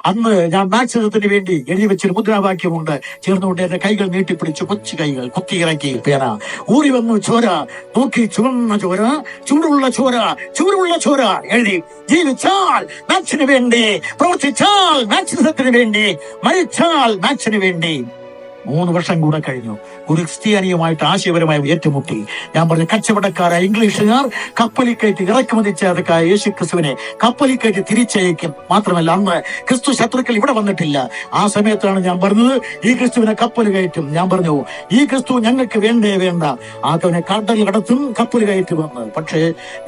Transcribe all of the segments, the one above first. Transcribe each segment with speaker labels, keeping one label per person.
Speaker 1: അന്ന് ഞാൻ മാക്സിസത്തിന് വേണ്ടി എഴുതി വെച്ചൊരു മുദ്രാവാക്യമുണ്ട്. ചേർന്നുകൊണ്ട് എന്റെ കൈകൾ നീട്ടിപ്പിടിച്ചു, കൊച്ചു കൈകൾ കുത്തിയിറക്കി പേന ഊറി വന്നു ചോര, നോക്കി ചുവന്ന ചോര, ചൂടുള്ള ചോര, ചൂടുള്ള ചോര എഴുതി. ജീവിച്ചാൽ മാക്സിന് വേണ്ടി, പ്രവർത്തിച്ചാൽ മാക്സിസത്തിന് വേണ്ടി, മരിച്ചാൽ മാക്സിന് വേണ്ടി. 3 വർഷം കൂടെ കഴിഞ്ഞു. ഒരു ക്രിസ്ത്യാനിയുമായിട്ട് ആശയപരമായി ഏറ്റുമുട്ടി. ഞാൻ പറഞ്ഞു, കച്ചവടക്കാരായ ഇംഗ്ലീഷുകാർ കപ്പലിൽ കയറ്റി ഇറക്കുമതി ചെയ്ത യേശു ക്രിസ്തുവിനെ കപ്പലിൽ കയറ്റി തിരിച്ചയക്കും. മാത്രമല്ല, അന്ന് ക്രിസ്തു ശത്രുക്കൾ ഇവിടെ വന്നിട്ടില്ല. ആ സമയത്താണ് ഞാൻ പറഞ്ഞത്, ഈ ക്രിസ്തുവിനെ കപ്പൽ കയറ്റും. ഞാൻ പറഞ്ഞു, ഈ ക്രിസ്തു ഞങ്ങൾക്ക് വേണ്ടേ വേണ്ട, ആക്കവനെ കടൽ കടത്തും, കപ്പൽ കയറ്റുമെന്ന്. പക്ഷേ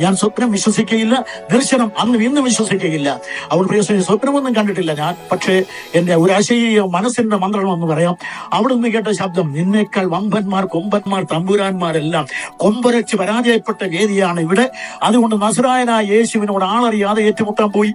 Speaker 1: ഞാൻ സ്വപ്നം വിശ്വസിക്കുകയില്ല, ദർശനം അന്നും ഇന്നും വിശ്വസിക്കുകയില്ല. അവൾ പ്രിയ സ്വപ്നമൊന്നും കണ്ടിട്ടില്ല ഞാൻ. പക്ഷേ എന്റെ ഒരു ആശയ മനസ്സിന്റെ മന്ത്രണം എന്ന് പറയാം. അവിടുന്ന് കേട്ട ശബ്ദം, നിന്നേക്കാൾ വമ്പന്മാർ, കൊമ്പന്മാർ, തമ്പുരാന്മാരെല്ലാം കൊമ്പരച്ച് പരാജയപ്പെട്ട വേദിയാണ് ഇവിടെ. അതുകൊണ്ട് നസറായനായ യേശുവിനോട് ആളറിയാതെ ഏറ്റുമുട്ടാൻ പോയി.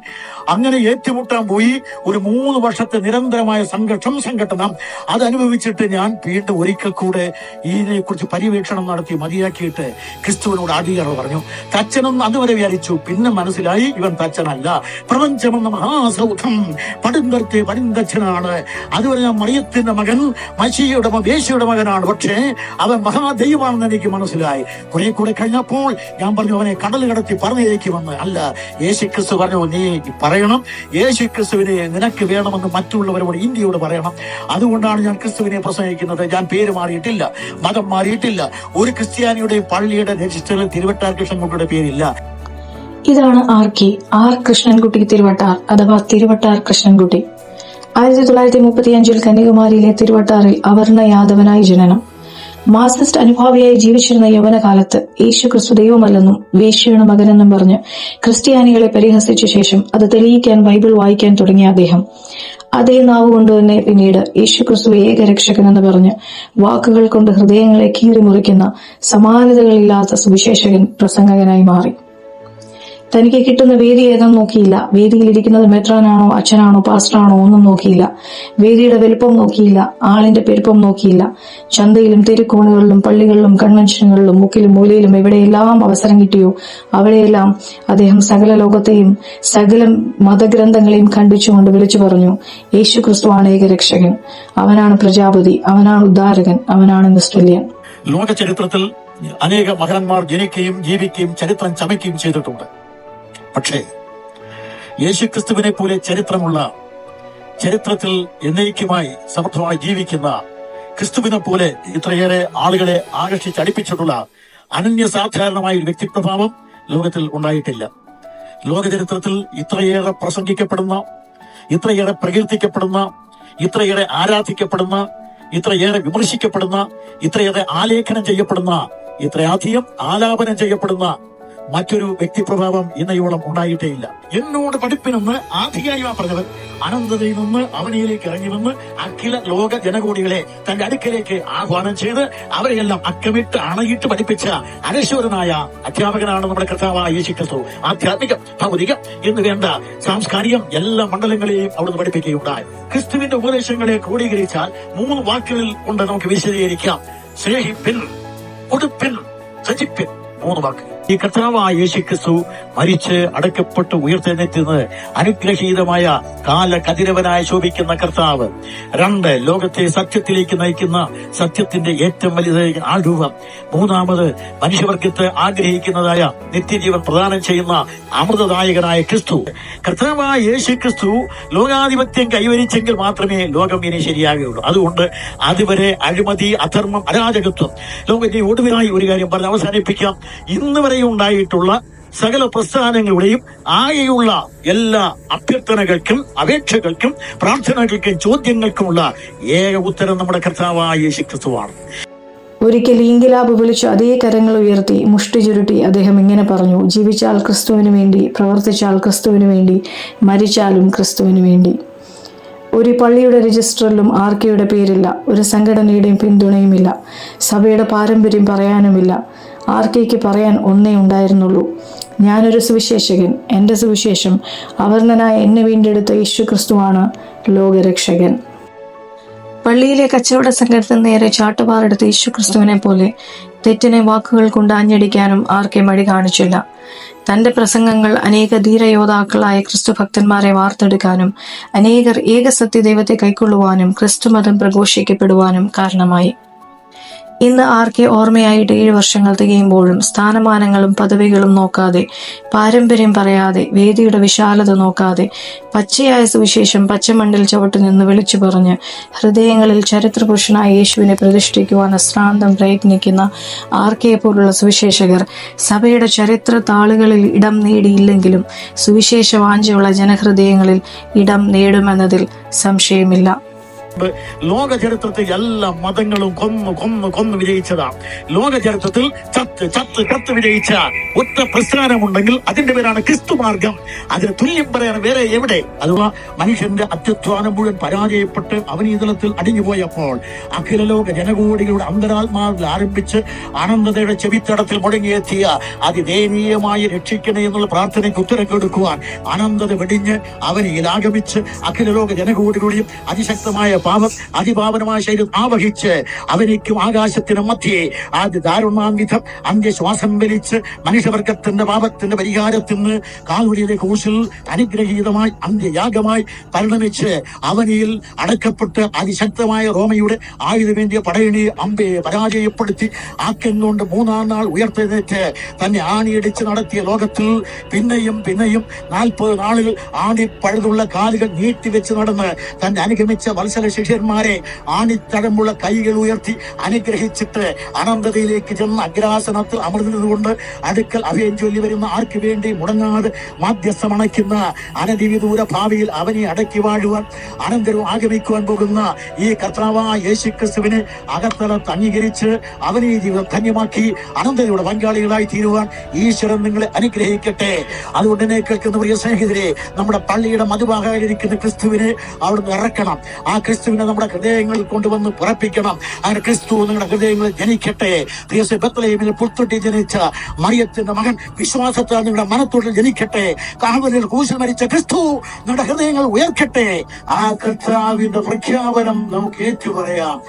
Speaker 1: അങ്ങനെ ഏറ്റുമുട്ടാൻ പോയി. ഒരു 3 വർഷത്തെ നിരന്തരമായ സംഘടന അതനുഭവിച്ചിട്ട് ഞാൻ വീണ്ടും ഒരിക്കൽ കൂടെ ഇതിനെ കുറിച്ച് പര്യവേക്ഷണം നടത്തി മതിയാക്കിയിട്ട് ക്രിസ്തുവിനോട് അടിയറവ് പറഞ്ഞു. തച്ചനെന്ന് അതുവരെ വിചാരിച്ചു. പിന്നെ മനസ്സിലായി, ഇവൻ തച്ചനല്ല, പ്രപഞ്ചമെന്ന മഹാസൗധം പടുന്തത്തെ പടുന്തച്ഛനാണ്. അതുവരെ ഞാൻ മറിയത്തിന്റെ മകൻ, മശിയുടെ യേശുയുടെ മകനാണ്. പക്ഷേ അവൻ മഹാദൈവമാണെന്ന് എനിക്ക് മനസ്സിലായി. കുറെ കൂടെ കഴിഞ്ഞപ്പോൾ ഞാൻ പറഞ്ഞു, അവനെ കടൽ കടത്തി പറഞ്ഞേക്കുമെന്ന്. അല്ല, യേശുക്രിസ്തു പറഞ്ഞു, നീ പറയണം, യേശുക്രിസ്തുവിനെ നിനക്ക് വേണമെന്ന് മറ്റുള്ളവരോട്, ഇന്ത്യയോട് പറയണം. അതുകൊണ്ടാണ് ഞാൻ ക്രിസ്തുവിനെ പ്രസംഗിക്കുന്നത്. ഞാൻ പേര് മാറിയിട്ടില്ല, മതം മാറിയിട്ടില്ല. ഒരു ക്രിസ്ത്യാനിയുടെയും പള്ളിയുടെ രജിസ്റ്ററിൽ തിരുവട്ടാർ കൃഷ്ണൻകുട്ടിയുടെ പേരില്ല.
Speaker 2: ഇതാണ് ആർ കൃഷ്ണൻകുട്ടി തിരുവട്ടാർ അഥവാ തിരുവട്ടാർ കൃഷ്ണൻകുട്ടി. 1935 കന്യാകുമാരിയിലെ തിരുവട്ടാറിൽ അവർണ യാദവനായി ജനനം. മാർക്സിസ്റ്റ് അനുഭാവിയായി ജീവിച്ചിരുന്ന യൗവനകാലത്ത് യേശു ക്രിസ്തു ദൈവമല്ലെന്നും വേശ്യയുടെ മകനെന്നും പറഞ്ഞ് ക്രിസ്ത്യാനികളെ പരിഹസിച്ച ശേഷം അത് തെളിയിക്കാൻ ബൈബിൾ വായിക്കാൻ തുടങ്ങിയ അദ്ദേഹം അതേ നാവ് കൊണ്ടുതന്നെ പിന്നീട് യേശു ക്രിസ്തു ഏകരക്ഷകൻ എന്ന് പറഞ്ഞ് വാക്കുകൾ കൊണ്ട് ഹൃദയങ്ങളെ കീറിമുറിക്കുന്ന സമാനതകളില്ലാത്ത സുവിശേഷകൻ, പ്രസംഗകനായി മാറി. തനിക്ക് കിട്ടുന്ന വേദി ഏതെന്ന് നോക്കിയില്ല. വേദിയിലിരിക്കുന്നത് മെത്രാനാണോ, അച്ഛനാണോ, പാസ്റ്ററാണോ ഒന്നും നോക്കിയില്ല. വേദിയുടെ വലുപ്പം നോക്കിയില്ല, ആളിന്റെ പെരുപ്പം നോക്കിയില്ല. ചന്തയിലും തെരുക്കോണുകളിലും പള്ളികളിലും കൺവെൻഷനുകളിലും മുക്കിലും മൂലയിലും എവിടെയെല്ലാം അവസരം കിട്ടിയോ അവിടെയെല്ലാം അദ്ദേഹം സകല ലോകത്തെയും സകല മതഗ്രന്ഥങ്ങളെയും ഖണ്ഡിച്ചുകൊണ്ട് വിളിച്ചു പറഞ്ഞു, യേശു ക്രിസ്തുവാണ് ഏകരക്ഷകൻ, അവനാണ് പ്രജാപതി, അവനാണ് ഉദ്ധാരകൻ, അവനാണ് നിസ്തുല്യൻ.
Speaker 1: ലോക ചരിത്രത്തിൽ അനേക മഹാന്മാർ ജനിക്കുകയും ജീവിക്കുകയും ചരിത്രം ചമയ്ക്കുകയും ചെയ്തിട്ടുണ്ട്. പക്ഷേ യേശുക്രിസ്തുവിനെ പോലെ ചരിത്രമുള്ള, ചരിത്രത്തിൽ എന്നേക്കുമായി സമർത്ഥമായി ജീവിക്കുന്ന ക്രിസ്തുവിനെ പോലെ ഇത്രയേറെ ആളുകളെ ആകർഷിച്ചടിപ്പിച്ചിട്ടുള്ള അനന്യസാധാരണമായ ഒരു വ്യക്തിപ്രഭാവം ലോകത്തിൽ ഉണ്ടായിട്ടില്ല. ലോക ചരിത്രത്തിൽ ഇത്രയേറെ പ്രസംഗിക്കപ്പെടുന്ന, ഇത്രയേറെ പ്രകീർത്തിക്കപ്പെടുന്ന, ഇത്രയേറെ ആരാധിക്കപ്പെടുന്ന, ഇത്രയേറെ വിമർശിക്കപ്പെടുന്ന, ഇത്രയേറെ ആലേഖനം ചെയ്യപ്പെടുന്ന, ഇത്രയധികം ആലാപനം ചെയ്യപ്പെടുന്ന മറ്റൊരു വ്യക്തിപ്രഭാവം ഇന്നയോളം ഉണ്ടായിട്ടേയില്ല. എന്നോട് പഠിപ്പിനെന്ന് ആധികാരികമായി പറഞ്ഞവൻ അനന്തതയിൽ നിന്ന് അവനിയിലേക്ക് ഇറങ്ങി വന്ന് അഖില ലോക ജനകോടികളെ തന്റെ അടുക്കലേക്ക് ആഹ്വാനം ചെയ്ത് അവരെയെല്ലാം അക്കമിട്ട് അണയിട്ട് പഠിപ്പിച്ച അനശ്വരനായ അധ്യാപകനാണ് നമ്മുടെ കർത്താവായ യേശുക്രിസ്തു. ആധ്യാത്മികം, ഭൗതികം എന്ന് വേണ്ട സാംസ്കാരികം എല്ലാ മണ്ഡലങ്ങളെയും അവിടുന്ന് പഠിപ്പിക്കുകയുണ്ടായി. ക്രിസ്തുവിന്റെ ഉപദേശങ്ങളെ ക്രോഡീകരിച്ചാൽ 3 വാക്കുകളിൽ കൊണ്ട് നമുക്ക് വിശദീകരിക്കാം. സ്നേഹിപ്പിൻ, കൊടുപ്പിൻ, രചിപ്പിൻ. 3 വാക്കുകൾ. ഈ കർത്താവായ യേശുക്രിസ്തു മരിച്ച് അടക്കപ്പെട്ട് ഉയർത്തെഴുന്നേറ്റുന്നത് അനുഗ്രഹീതമായ കാലകതിരവനായി ശോഭിക്കുന്ന കർത്താവ്. 2, ലോകത്തെ സത്യത്തിലേക്ക് നയിക്കുന്ന സത്യത്തിന്റെ ഏറ്റവും വലിയ ആൾരൂപം. 3, മനുഷ്യവർഗത്തെ ആഗ്രഹിക്കുന്നതായ നിത്യജീവൻ പ്രദാനം ചെയ്യുന്ന അമൃതദായകനായ ക്രിസ്തു. കർത്താവായ യേശുക്രിസ്തു ലോകാധിപത്യം കൈവരിച്ചെങ്കിൽ മാത്രമേ ലോകം ഇനി ശരിയാകുകയുള്ളൂ. അതുകൊണ്ട് അതുവരെ അഴിമതി, അധർമ്മം, അരാജകത്വം. ലോകത്തെ ഒടുവിലായി ഒരു കാര്യം പറഞ്ഞ് അവസാനിപ്പിക്കാം. ഇന്ന് വരെ ഉണ്ടായിട്ടുള്ള സകല പ്രസ്ഥാനങ്ങളുടെയും ആകെയുള്ള എല്ലാ അഭ്യർത്ഥനകൾക്കും, അപേക്ഷകൾക്കും, പ്രാർത്ഥനകൾക്കും, ചോദ്യങ്ങൾക്കുമുള്ള ഏക ഉത്തരം നമ്മുടെ കർത്താവായ യേശുക്രിസ്തുവാണ്.
Speaker 2: ഒരിക്കൽ ഇൻകിലാബ് വിളിച്ചു അതേ കരങ്ങൾ ഉയർത്തി മുഷ്ടി ചുരുട്ടി അദ്ദേഹം ഇങ്ങനെ പറഞ്ഞു, ജീവിച്ചാൽ ക്രിസ്തുവിന് വേണ്ടി, പ്രവർത്തിച്ചാൽ ക്രിസ്തുവിന് വേണ്ടി, മരിച്ചാലും ക്രിസ്തുവിന് വേണ്ടി. ഒരു പള്ളിയുടെ രജിസ്റ്ററിലും ആർക്കയുടെ പേരില്ല, ഒരു സംഘടനയുടെയും പിന്തുണയുമില്ല, സഭയുടെ പാരമ്പര്യം പറയാനുമില്ല. ആർക്കയ്ക്ക് പറയാൻ ഒന്നേ ഉണ്ടായിരുന്നുള്ളൂ, ഞാനൊരു സുവിശേഷകൻ, എൻ്റെ സുവിശേഷം അവർണനായ എന്നെ വീണ്ടെടുത്ത യേശു ക്രിസ്തുവാണ് ലോകരക്ഷകൻ. പള്ളിയിലെ കച്ചവട സംഘത്തിന് നേരെ ചാട്ടുപാറെടുത്ത യേശു ക്രിസ്തുവിനെ പോലെ തെറ്റിനെ വാക്കുകൾ കൊണ്ട് ആഞ്ഞടിക്കാനും ആർക്കെ മടി കാണിച്ചില്ല. തന്റെ പ്രസംഗങ്ങൾ അനേക ധീരയോദ്ധാക്കളായ ക്രിസ്തുഭക്തന്മാരെ വാർത്തെടുക്കാനും അനേകർ ഏകസത്യ ദൈവത്തെ കൈക്കൊള്ളുവാനും ക്രിസ്തുമതം പ്രഘോഷിക്കപ്പെടുവാനും കാരണമായി. ഇന്ന് ആർക്കെ ഓർമ്മയായിട്ട് 7 വർഷങ്ങൾ തികയുമ്പോഴും സ്ഥാനമാനങ്ങളും പദവികളും നോക്കാതെ, പാരമ്പര്യം പറയാതെ, വേദിയുടെ വിശാലത നോക്കാതെ, പച്ചയായ സുവിശേഷം പച്ചമണ്ണിൽ ചവിട്ടി നിന്ന് വിളിച്ചു പറഞ്ഞ് ഹൃദയങ്ങളിൽ ചരിത്രപുരുഷനായ യേശുവിനെ പ്രതിഷ്ഠിക്കുവാൻ അശ്രാന്തം പ്രയത്നിക്കുന്ന ആർക്കെയെ പോലുള്ള സുവിശേഷകർ സഭയുടെ ചരിത്ര താളുകളിൽ ഇടം നേടിയില്ലെങ്കിലും സുവിശേഷ വാഞ്ചയുള്ള ജനഹൃദയങ്ങളിൽ ഇടം നേടുമെന്നതിൽ സംശയമില്ല.
Speaker 1: ലോക ചരിത്രത്തിൽ എല്ലാ മതങ്ങളും കൊന്നു വിജയിച്ചതാണ്. ലോക ചരിത്രത്തിൽ ചത്ത് വിജയിച്ച ഒറ്റ പ്രസ്ഥാനമുണ്ടെങ്കിൽ അതിന്റെ പേരാണ് ക്രിസ്തു മാർഗം. അതിന് തുല്യം പറയാൻ വേറെ എവിടെ? അഥവാ മനുഷ്യന്റെ അത്യുത്ഥാനം മുഴുവൻ പരാജയപ്പെട്ട് അവനീതലത്തിൽ അടിഞ്ഞുപോയപ്പോൾ അഖില ലോക ജനകോടികളുടെ അന്തരാത്മാവിൽ ആരംഭിച്ച് അനന്തതയുടെ ചെവിത്തടത്തിൽ മുഴങ്ങിയെത്തിയ അതിദയനീയമായി രക്ഷിക്കണേ എന്നുള്ള പ്രാർത്ഥനയ്ക്ക് ഉത്തരം കൊടുക്കുവാൻ അനന്തത വെടിഞ്ഞ് അവനിൽ ആഗമിച്ച് അഖില ലോക ജനകോടികളുടെയും അതിശക്തമായ അതിപാവനമായ ശരീരം ആവഹിച്ച് അവനിക്കും ആകാശത്തിനും മധ്യേ ആദ്യ ദാരുണാംവിധം അന്ത്യശ്വാസം വലിച്ച് മനുഷ്യവർഗത്തിന്റെ പാപത്തിന്റെ പരിഹാരത്തിന് കാൽവരിയിലെ ക്രൂശിൽ അനുഗ്രഹീതമായി അന്ത്യയാഗമായി പരിണമിച്ച് അവനിൽ അടക്കപ്പെട്ട് അതിശക്തമായ റോമയുടെ ആയുധമേന്തിയ പടയണിയെ അമ്പയെ പരാജയപ്പെടുത്തി ആക്കം കൊണ്ട് 3-ാം നാൾ ഉയർത്തെഴുന്നേറ്റ് തന്നെ ആണിയടിച്ച് നടത്തിയ ലോകത്തിൽ പിന്നെയും 40 നാളിൽ ആണിപ്പഴുതുള്ള കാലുകൾ നീട്ടിവെച്ച് നടന്ന് തന്നെ അനുഗമിച്ച വത്സല ശിഷ്യന്മാരെ ആണിത്തഴമുള്ള കൈകൾ ഉയർത്തി അനുഗ്രഹിച്ചിട്ട് അനന്തതയിലേക്ക് ചെന്ന് അഗ്രാസനത്തിൽ അമർന്നതുകൊണ്ട് അടുക്കൽ അഭയം ചൊല്ലി വരുന്ന ആർക്ക് വേണ്ടി മുടങ്ങാതെ മാധ്യസ്ഥമണയ്ക്കുന്ന അനധിവിദൂര ഭാവിയിൽ അവനെ അടക്കി വാഴുവാൻ അനന്തരവും ആഗമിക്കുവാൻ പോകുന്ന ഈ കർത്താവായ യേശുക്രിസ്തുവിനെ അകത്തലത്ത് അംഗീകരിച്ച് അവനെ ജീവിതം ധന്യമാക്കി അനന്തതയുടെ പങ്കാളികളായി തീരുവാൻ ഈശ്വരൻ നിങ്ങളെ അനുഗ്രഹിക്കട്ടെ. അതുകൊണ്ട് എന്നെ കേൾക്കുന്ന പ്രിയ സ്നേഹിതരെ, നമ്മുടെ പള്ളിയുടെ മധുഭാഗമായിരിക്കുന്ന ക്രിസ്തുവിനെ അവിടുന്ന് ഇറക്കണം. ആ ക്രിസ്തുവിനെ നമ്മുടെ ഹൃദയങ്ങളിൽ കൊണ്ടുവന്ന് പുറപ്പിക്കണം. അങ്ങനെ ക്രിസ്തു നിങ്ങളുടെ ഹൃദയങ്ങളിൽ ജനിക്കട്ടെ. ബത്ലഹേമിൽ പുൽത്തൊട്ടി ജനിച്ച മറിയത്തിന്റെ മകൻ വിശ്വാസത്താൽ നിങ്ങളുടെ മനത്തോട്ടിൽ ജനിക്കട്ടെ. കാൽവരിയിൽ ക്രൂശിൽ മരിച്ച ക്രിസ്തു നിങ്ങളുടെ ഹൃദയങ്ങൾ ഉയർക്കട്ടെ. ആ കർത്താവിന്റെ പ്രഖ്യാപനം നമുക്ക് ഏറ്റുപറയാം.